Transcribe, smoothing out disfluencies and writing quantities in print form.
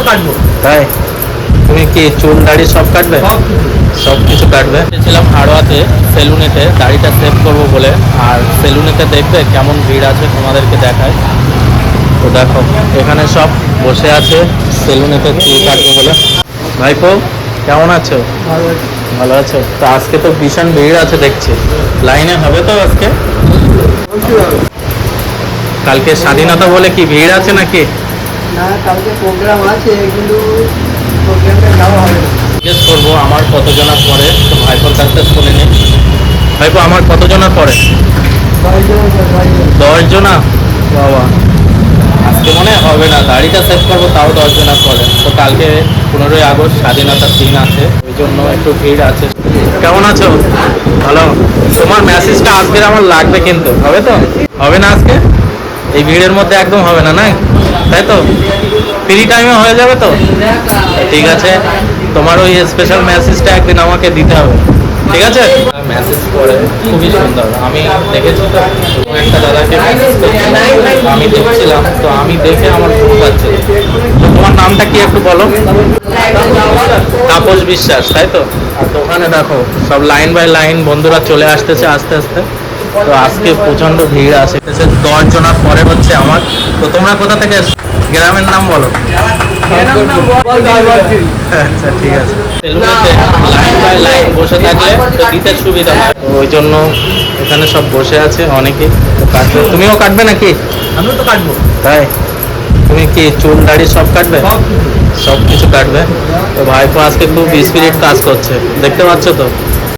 কাটবো। তাই তুমি কি চুল দাড়ি সব কাটবে? সব কিছু কাটবে। ছিলাম হাড়োয়াতে সেলুনেতে দাড়িটা সেভ করবো বলে, আর সেলুনেতে দেখবে কেমন ভিড় আছে তোমাদেরকে দেখায়। তো দেখো এখানে সব বসে আছে সেলুনেতে চুল কাটবো বলে। ভাইপো কেমন আছো? ভালো আছো তো? আজকে তো ভীষণ ভিড় আছে দেখছি, লাইনে হবে তো আজকে? কালকে স্বাধীনতা বলে কি ভিড় আছে নাকি? না, কালকে প্রোগ্রাম আছে কিন্তু প্রোগ্রামটা যাওয়া হবে না। জিজ্ঞেস করবো আমার কতজনের পরে, তো ভাইপোর কাছে শুনে নি। ভাইপো আমার কতজনের পরে? 10 জনা? বাবা, আজকে মনে হবে না, দাড়িটা সেভ করবো তাও 10 জনের পরে। তো কালকে 15ই আগস্ট স্বাধীনতার দিন আছে, ওই জন্য একটু ভিড় আছে। কেমন আছো? ভালো। তোমার মেসেজটা আজকের আমার লাগবে কিন্তু, হবে তো? হবে না আজকে? এই ভিড়ের মধ্যে একদম হবে না, না তাই তো? ফ্রি টাইমে হয়ে যাবে তো? ঠিক আছে, তোমার ওই স্পেশাল মেসেজটা একদিন আমাকে দিতে হবে, ঠিক আছে? মেসেজ করে খুবই সুন্দর, আমি দেখেছি তো একটা দাদাকে মেসেজ করছিলাম, আমি দেখছিলাম তো, আমি দেখে আমার খুব পাচ্ছে। তো তোমার নামটা কি একটু বলো? তাপস বিশ্বাস, তাই তো? আর তো ওখানে দেখো সব লাইন বাই লাইন বন্ধুরা চলে আসতেছে আস্তে আস্তে। তো আজকে প্রচন্ড ভিড় আছে, 10 জনের পরে হচ্ছে আমার। তো তোমরা কোথা থেকে এসছো? গ্রামের নাম বলো। আচ্ছা ঠিক আছে। সেলুনেতে লাইন বাই লাইন বসে থাকলে তো দিতে সুবিধা হয়, ওই জন্য এখানে সব বসে আছে অনেকে। তো কাটবে, তুমিও কাটবে নাকি? আমিও তো কাটবো। তাই তুমি কি চুল দাড়ি সব কাটবে? সব কিছু কাটবে। তো ভাইপো আজকে খুব স্পিরিট কাজ করছে, দেখতে পাচ্ছ তো?